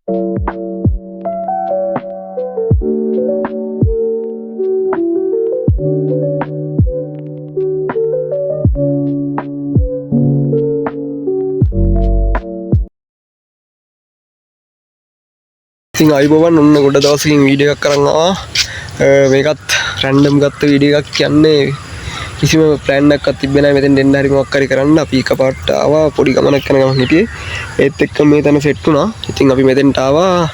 ඉතින් අයිබෝවන් ඔන්න ගොඩ දවසකින් වීඩියෝ එකක් අරන් ආවා. මේකත් රැන්ඩම් ගත්ත වීඩියෝ එකක් කියන්නේ කිසිම ප්ලෑන් එකක්වත් තිබ්බේ නැහැ මෙතෙන් දෙන්න හරි මොකක් හරි කරන්න. අපි එකපාරට ආවා පොඩි ගමනක් යන ගමන් හිටියේ. ඒත් එක්ක මේ තැන සෙට් වුණා. ඉතින් අපි මෙතෙන්ට ආවා.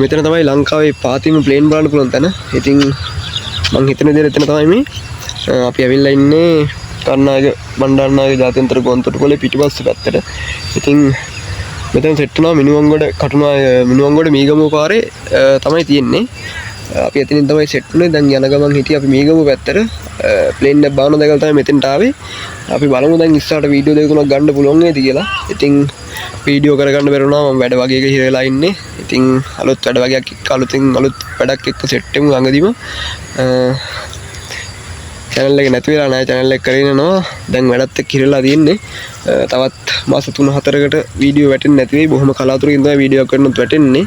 මෙතන තමයි ලංකාවේ පාතිම ප්ලේන් බලන්න පුළුවන් තැන. ඉතින් මං හිතන දේ එතන තමයි මේ. අපි ඇවිල්ලා ඉන්නේ කර්ණායක බණ්ඩාරනායක ජාත්‍යන්තර ගුවන්තොටුපොළේ පිටිපස්ස පැත්තට. ඉතින් මෙතන සෙට් වුණා මිනුවන්ගොඩ කටුනාය මිනුවන්ගොඩ මීගමුව පාරේ තමයි තියෙන්නේ. අපි එතනින් තමයි සෙට් වුණේ. දැන් යන ගමන් හිටියේ අපි මීගමුව පැත්තට. ප්ලේන් එක බාන දැකලා තමයි මෙතෙන්ට ආවේ. අපි බලමු දැන් ඉස්සරහට වීඩියෝ දෙක තුනක් ගන්න පුළුවන් වේද කියලා. ඉතින් වීඩියෝ කරගන්න බැරුණා මම වැඩ වගේක හිර වෙලා ඉන්නේ. ඉතින් අලුත් වැඩ වගේක් එක්ක අලුත් වැඩක් එක්ක සෙට් වෙමු ළඟදිම. channel එක නැති වෙලා නැහැ. channel එක කරගෙන යනවා. දැන් වැඩත් එක්ක හිරලා තියෙන්නේ. තවත් මාස 3-4කට වීඩියෝ වැටෙන්නේ නැති වෙයි. බොහොම කලාතුරකින් තමයි වීඩියෝ කරනත් වැටෙන්නේ.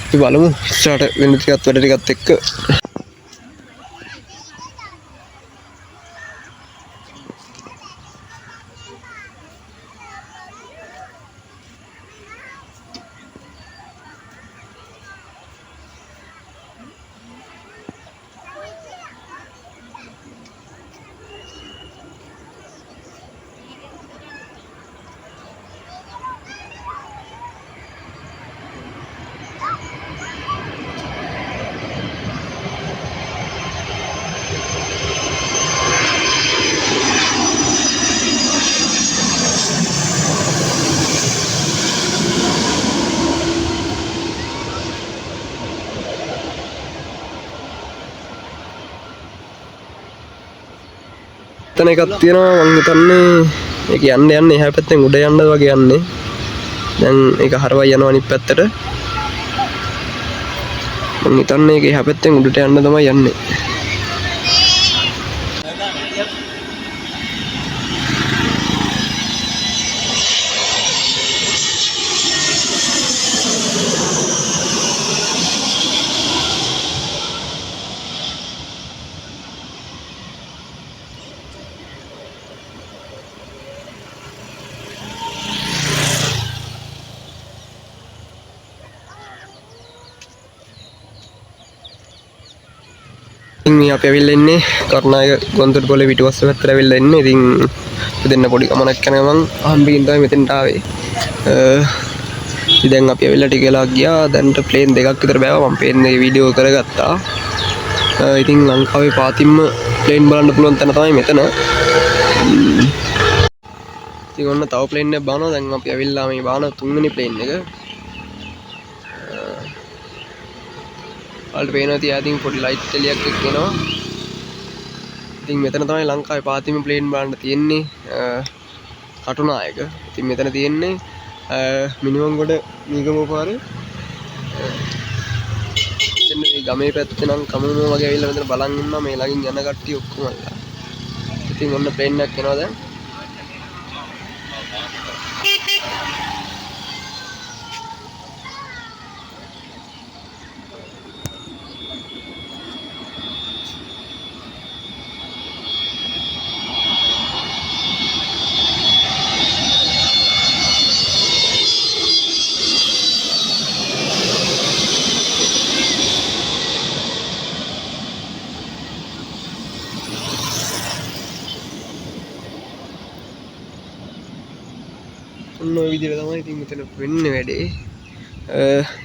අපි බලමු ඉස්සරහට වෙන ටිකත් වැඩ ටිකත් එක්ක. එතන එකක් තියෙනවා මම හිතන්නේ ඒක යන්න එහා පැත්තෙන් උඩ යන්න වගේ යන්නේ. දැන් ඒක හරවයි යනවා අනිත් පැත්තට. මම හිතන්නේ ඒක එහා පැත්තෙන් උඩට යන්න තමයි යන්නේ. මේ අපි ඇවිල්ලා ඉන්නේ කර්ණායක ගුවන්තොටුපොළේ පිටිපස්ස පැත්තට ඇවිල්ලා ඉන්නේ. ඉතින් දෙන්න පොඩි ගමනක් යන ගමන් අහම්බින් තමයි මෙතෙන්ට ආවේ. ඉතින් දැන් අපි ඇවිල්ලා ටික වෙලා ගියා. දැන්ට ප්ලේන් දෙකක් විතර බෑවා. මම ප්ලේන් එකේ වීඩියෝ කරගත්තා. ඉතින් ලංකාවේ පාතිම්ම ප්ලේන් බලන්න පුළුවන් තැන තමයි මෙතන. ඉතින් ඔන්න තව ප්ලේන් එකක් බානවා. දැන් අපි ඇවිල්ලා මේ බාන තුන්වෙනි ප්ලේන් එක. වලට පේනවා තියාදින් පොඩි ලයිට් එලියක් එක්ක එනවා. ඉතින් මෙතන තමයි ලංකාවේ පාතිම ප්ලේන් බලන්න තියෙන්නේ. කටුනායක. ඉතින් මෙතන තියෙන්නේ මිනුවන්ගොඩ මීගමුව පාරේ. එතන මේ ගමේ පැත්තේ නම් කමුණුව වගේ ඇවිල්ලා මෙතන බලන් ඉන්නවා මේ ළඟින් යන කට්ටිය ඔක්කොම. ඉතින් ඔන්න ප්ලේන් එකක් එනවා දැන්. ඔන්න ඔය විදිහට තමයි ඉතින් මෙතන වෙන්නේ වැඩේ.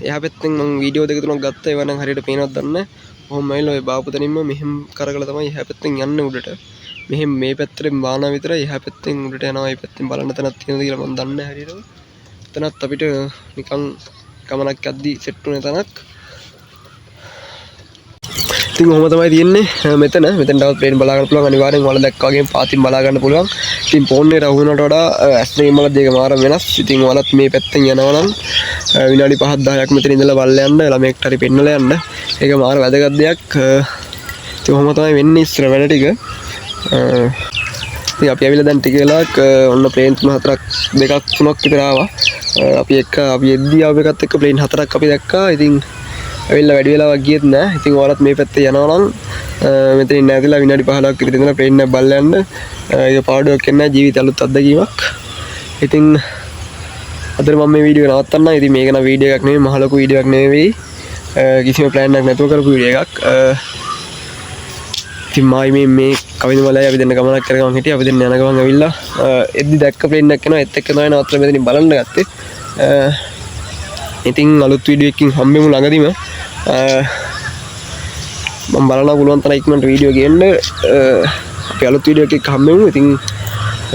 එහා පැත්තෙන් මම වීඩියෝ දෙක තුනක් ගත්තා. ඒවා නම් හරියට පේනවද දන්නේ නැහැ. කොහොම ඇවිල්ලා ඔය බාපු තනින්ම මෙහෙම කරකලා තමයි එහා පැත්තෙන් යන්නේ උඩට. මෙහෙම මේ පැත්තෙන් බානවා විතරයි. එහා පැත්තෙන් උඩට යනවා. මේ පැත්තෙන් බලන්න තැනක් තියෙනවද කියලා මම දන්නේ නැහැ හරියට. එතනත් අපිට නිකන් ගමනක් යද්දී සෙට් වුණ තැනක්. ඉතින් කොහොම තමයි තියෙන්නේ මෙතන තවත් ප්ලේන් බලා ගන්න පුළුවන්. අනිවාර්යෙන් වල දැක්කා වගේම පාතින් බලා ගන්න පුළුවන්. ඉතින් ෆෝන් එකේ රවුනට වඩා ඇස්ට්‍රීම් වල දෙක මාර වෙනස්. ඉතින් වලත් මේ පැත්තෙන් යනවා නම් විනාඩි 5-10ක් මෙතන ඉඳලා බල්ල යන්න ළමයෙක්ට හරි පෙන්නලා යන්න. ඒක මාර වැදගත් දෙයක්. ඉතින් කොහොම තමයි වෙන්නේ ඉස්සර වැඩ ටික. ඉතින් අපි ඇවිල්ලා දැන් ටික වෙලාවක් ඔන්න ප්ලේන් 3-4ක් 2-3ක් විතර ආවා. අපි එද්දි ආව එකත් එක්ක ප්ලේන් 4ක් අපි දැක්කා. ඉතින් ඇවිල්ලා වැඩි වෙලාවක් ගියෙත් නෑ. ඉතින් ඔයාලත් මේ පැත්තේ යනවා නම් මෙතනින් නැතිලා විනාඩි 15ක් විතර ඉඳලා ප්ලේන් එක බලලා යන්න. ඒක පාඩුවක් වෙන්නේ නෑ, ජීවිත අලුත් අත්දැකීමක්. ඉතින් අද මම මේ වීඩියෝ එක නවත්තන්න. ඉතින් මේක නම් වීඩියෝ එකක් නෙමෙයි, මහ ලොකු වීඩියෝ එකක් නෙමෙයි. කිසිම ප්ලෑන් එකක් නැතුව කරපු වීඩියෝ එකක්. ඉතින් මේ කවිද මලයි අපි දෙන්න ගමනක් කරගමන් හිටියා. අපි දෙන්න යන ගමන් ඇවිල්ලා එද්දි දැක්ක ප්ලේන් එකක් එනවා. ඒත් එක්ක තමයි නවත්තලා මෙතනින් බලන්න ගත්තේ. ඉතින් අලුත් වීඩියෝ එකකින් හම්බෙමු ළඟදිම. මම බලනවා පුළුවන් තරම් ඉක්මනට වීඩියෝ ගේන්න. අපි අලුත් වීඩියෝ එකක් හම්බෙමු. ඉතින්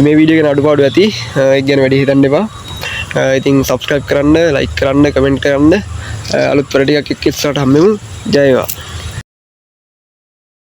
මේ වීඩියෝ එකේ අඩුපාඩු ඇති. ඒක ගැන වැඩි හිතන්න එපා. ඉතින් subscribe කරන්න, like කරන්න, comment කරන්න. අලුත් වැඩ ටිකක් එක්ක ඉස්සරහට හම්බෙමු. ජය වේවා.